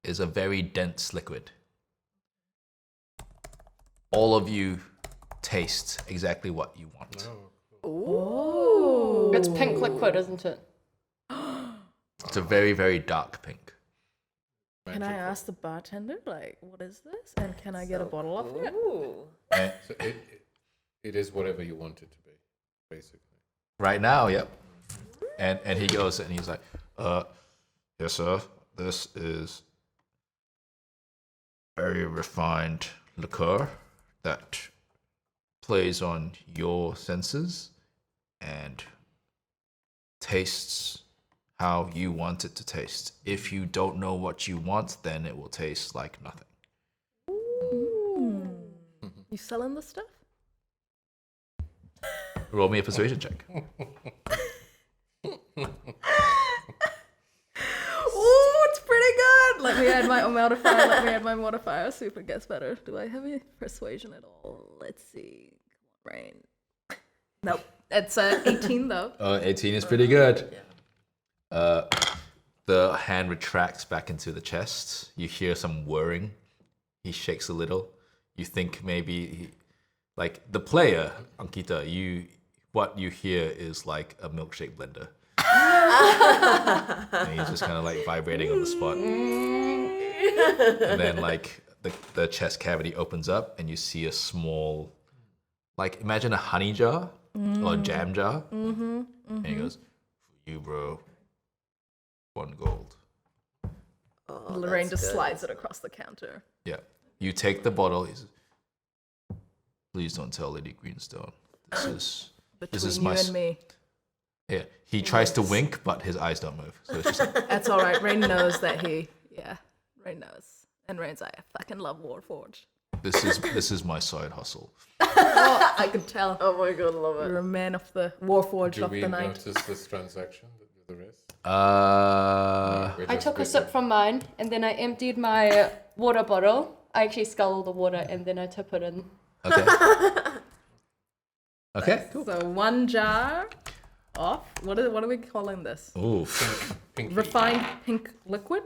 is a very dense liquid. All of you taste exactly what you want. Ooh. It's pink liquid, isn't it? It's a very, very dark pink. Can I ask the bartender, like, what is this? And can I get a bottle of it? Ooh. And So it is whatever you want it to be, basically. right now, yep. And he goes and he's like, yes, sir. This is very refined liqueur that plays on your senses and tastes how you want it to taste. If you don't know what you want, then it will taste like nothing. You selling the stuff? Roll me a persuasion check. Ooh, it's pretty good. Let me add my modifier. See if it gets better. Do I have any persuasion at all? Let's see. Come on, Rain. Nope. It's 18 though. 18 is pretty good. The hand retracts back into the chest. You hear some whirring. He shakes a little. You think maybe, like the player, Ankita, what you hear is like a milkshake blender. And he's just kind of like vibrating on the spot. And then like the chest cavity opens up and you see a small, like imagine a honey jar or a jam jar. And he goes, for you, bro, 1 gold. Oh, Lorraine that's just good. slides it across the counter. Yeah. You take the bottle. He says, please don't tell Lady Greenstone. This Between is you my and me. Yeah. He tries to wink, but his eyes don't move. So it's just like, That's all right. Rain knows that Rain knows. And Rain's like, I fucking love Warforged. this is my side hustle. Oh, I could tell. Oh my god, love it. You're a man of the Warforged Do of we the night. notice this transaction with the rest? Uh, We're I just took a busy. sip from mine, and then I emptied my water bottle. I actually scull the water, and then I tip it in. okay. Okay. Cool. So 1 jar of what are we calling this? Ooh. Pinky. Refined pink liquid?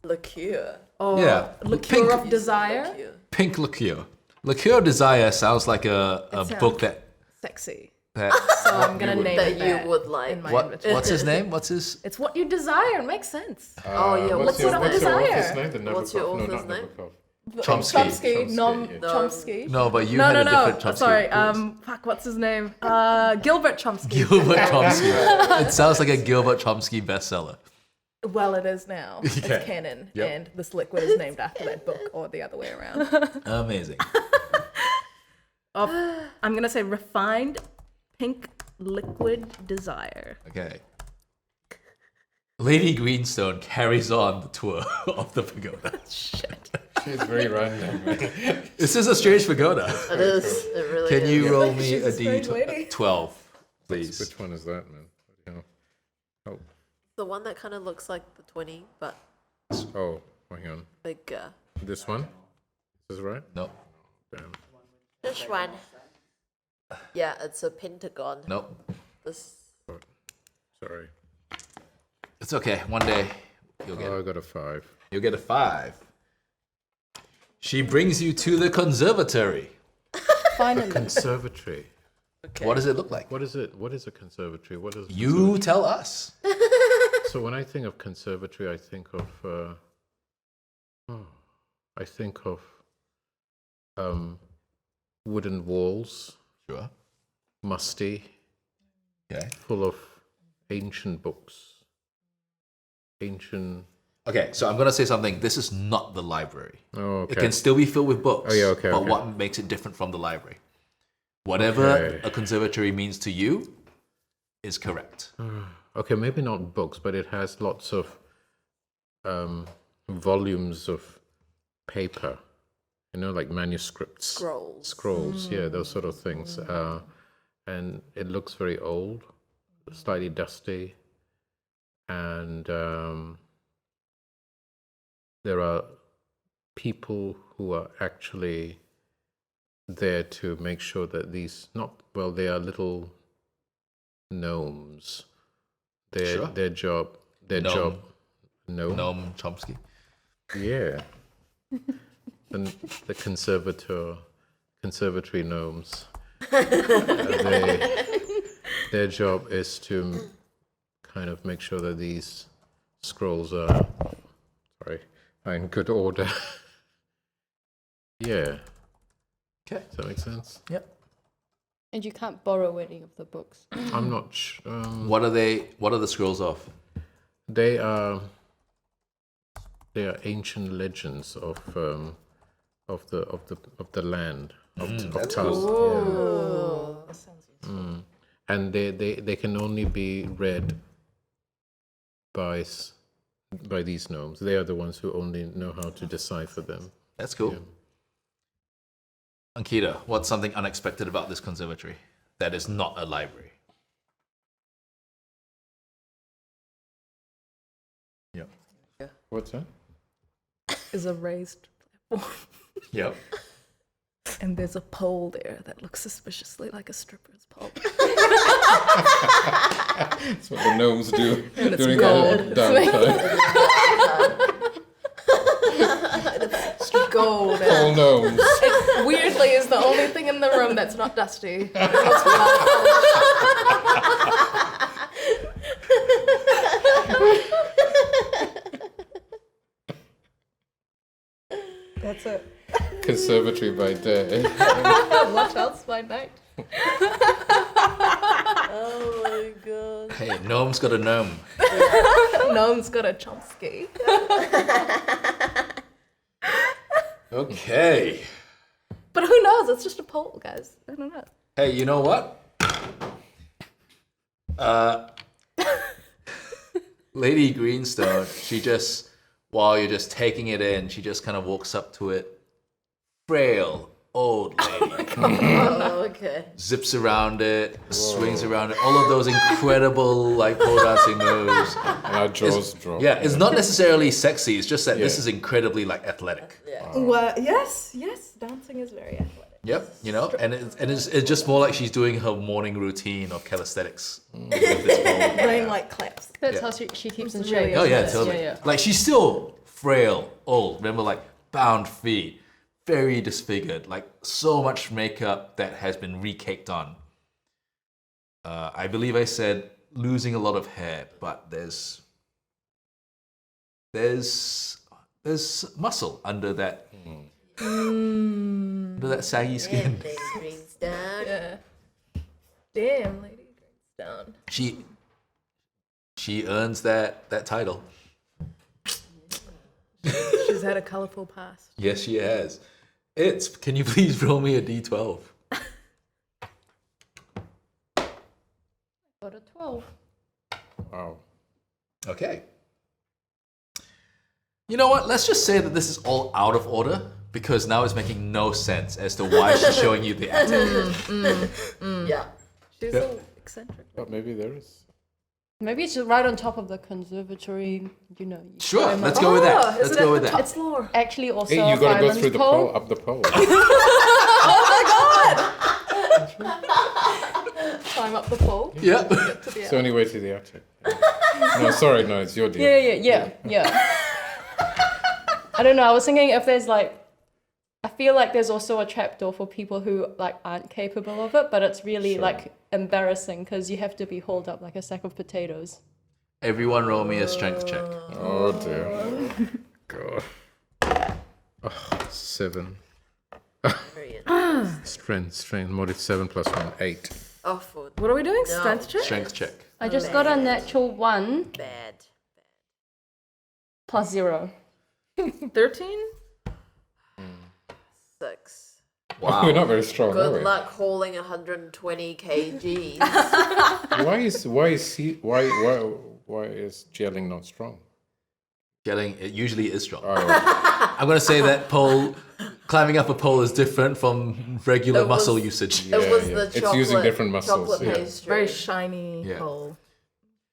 Liqueur. Or Yeah. liqueur Pink- of desire? Liqueur. Pink liqueur. Liqueur Desire sounds like a sounds- book that Sexy. that So I'm gonna name That it you that would like. in my what inventory. what's his name? What's his It's what you desire. It makes sense. Oh, yeah, What's what's your, your what's your desire? author's name? The What's your Nabokov? No, author's not name? Nabokov. Chomsky. Chomsky. Nom yeah. Chomsky. No, but you No, had no, a no. different Chomsky. Sorry. Who was- Fuck. What's his name? Gilbert Chomsky. Gilbert Chomsky. It sounds like a Gilbert Chomsky bestseller. Well, it is now. Yeah. It's canon, Yep. and this liquid is named after that book, or the other way around. Amazing. I'm gonna say refined pink liquid desire. Okay. Lady Greenstone carries on the tour of the pagoda. Shit. She's very random, man. This is a strange pagoda. It is. It really Can is. you roll me She's a a strange lady. D12, please? Which one is that, man? Bloody hell. The one that kind of looks like the 20, but Oh, hang on. bigger. This one? Is this right? No, Damn. This one. Yeah, it's a pentagon. no. This. Sorry. It's okay. One day you'll get Oh, I got a 5. You'll get a 5. She brings you to the conservatory. Finally. Conservatory. What does it look like? What is it? What is a conservatory? What is You tell us. So when I think of conservatory, I think of wooden walls, Sure. musty, Okay. full of ancient books. Ancient. Okay, so I'm gonna say something. This is not the library. Oh, okay. It can still be filled with books. Oh, yeah, okay, But okay. what makes it different from the library? Whatever Okay. a conservatory means to you is correct. Okay, maybe not books, but it has lots of volumes of paper. You know, like manuscripts. Scrolls. Scrolls, yeah, those sort of things. And it looks very old, slightly dusty. and there are people who are actually there to make sure that these they are little gnomes. Sure. Their job. Noam Chomsky. Yeah. And the conservatory gnomes. Their job is to kind of make sure that these scrolls are in good order. Yeah. Okay. Does that make sense? Yep. And you can't borrow any of the books. I'm not sure. What are they? What are the scrolls of? They are ancient legends of the land of That's Tars. Oh, that sounds useful. Yeah. And they can only be read by these gnomes. They are the ones who only know how to decipher them. That's cool. Yeah. Ankita, what's something unexpected about this conservatory that is not a library? Yep. What's that? Is a raised platform. Yep. And there's a pole there that looks suspiciously like a stripper's pole. That's what the gnomes do And it's during gold. their downtime. It's gold. All gnomes. Weirdly, is the only thing in the room that's not dusty. That's it. Conservatory by day. What else by night? Oh my god. Hey, gnome's got a gnome. Gnome's got a Chomsky. Okay. But who knows? It's just a pole, guys. I don't know. Hey, you know what? Lady Greenstone, she just, while you're just taking it in, she just kind of walks up to it. Frail, old lady. Oh, okay. Zips around it, swings around it. All of those incredible, like, pole dancing moves. And our jaws drop. Yeah, it's not necessarily sexy. It's just that this Yeah. is incredibly, like, athletic. Yeah. Well, yes, dancing is very athletic. Yep, you know, and it's just more like she's doing her morning routine of calisthenics. With this pole. Brain like claps. That's Yeah. how she keeps in Really shape. Oh yeah, isn't it? totally. Yeah. Like she's still frail, old. Remember, like bound feet, very disfigured. Like so much makeup that has been recaked on. I believe I said losing a lot of hair, but there's muscle under that under that saggy skin. And Lady Greenstone. Yeah. Damn, Lady Greenstone. She earns that title. She's had a colorful past. Yes, she has. Can you please roll me a d12? Got a 12. Wow. Okay. You know what? Let's just say that this is all out of order because now it's making no sense as to why she's showing you the attic. Yeah. She's Yeah. so eccentric. But maybe there is. Maybe it's just right on top of the conservatory, you know. you Sure, climb let's up. go with that. Oh, Let's is it go at with the that. top floor? Actually, also Hey, you gotta go fireman's through the pole. pole, up the pole. Climb up the pole. Yeah. To the It's the only way to the attic. No, sorry, no, it's your deal. Yeah. I don't know. I was thinking if there's like, I feel like there's also a trapdoor for people who like aren't capable of it, but it's really Sure. like embarrassing because you have to be hauled up like a sack of potatoes. Everyone roll me a strength check. Oh dear. God. Oh, 7. Very Strength, mod 7 plus 1, 8. awful. What are we doing? No. Strength check? Strength check. I just got a natural 1 Bad. plus 0. 13? 6. Wow. We're not very strong, are Good we? luck hauling 120 kgs. Why is gelling not strong? It usually is strong. Oh, I'm gonna say that climbing up a pole is different from regular It was- muscle usage. yeah, It was yeah. the It's chocolate, using different muscles. chocolate Yeah. pastry. Very shiny Yeah. pole.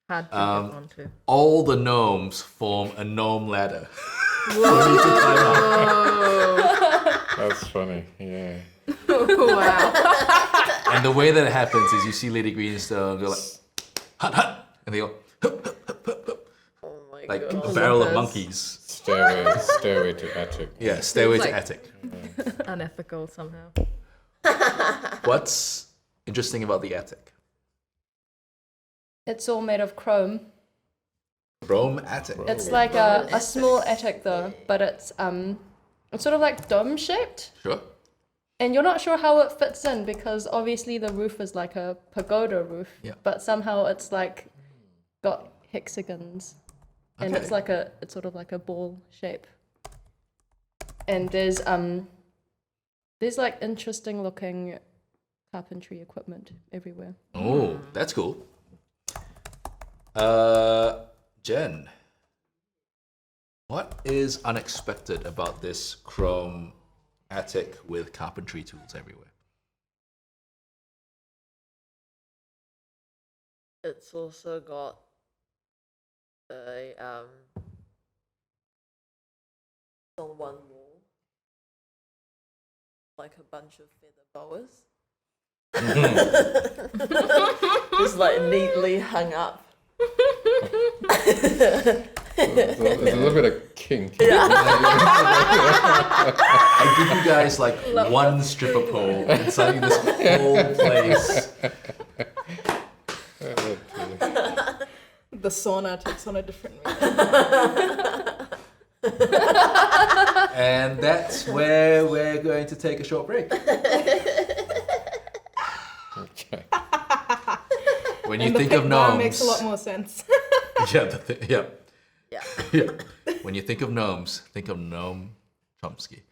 Hard to get onto. All the gnomes form a gnome ladder. For me to climb up. That's funny. Yeah. Wow. And the way that it happens is you see Lady Greenstone go like, hut, hut, and they go, hup, hup, hup, hup, hup, Oh my like god. a barrel of Olympus. monkeys. Stairway to attic. Yeah, stairway Seems to like- attic. Unethical somehow. What's interesting about the attic? It's all made of chrome. Chrome attic. It's like a small attic though, but it's sort of like dome shaped. Sure. And you're not sure how it fits in because obviously the roof is like a pagoda roof, Yeah. but somehow it's like got hexagons, and Okay. it's sort of like a ball shape. And there's like interesting looking carpentry equipment everywhere. Oh, that's cool. Jen, what is unexpected about this chrome attic with carpentry tools everywhere? It's also got a on one wall, like a bunch of feather boas. Just like neatly hung up. There's a little bit of kink. I give you guys like one stripper pole and suddenly this whole place. The sauna takes on a different meaning. And that's where we're going to take a short break. Okay. When you And the think of pink bar gnomes, makes a lot more sense. yeah, yeah, Yeah. yeah. When you think of gnomes, think of Noam Chomsky.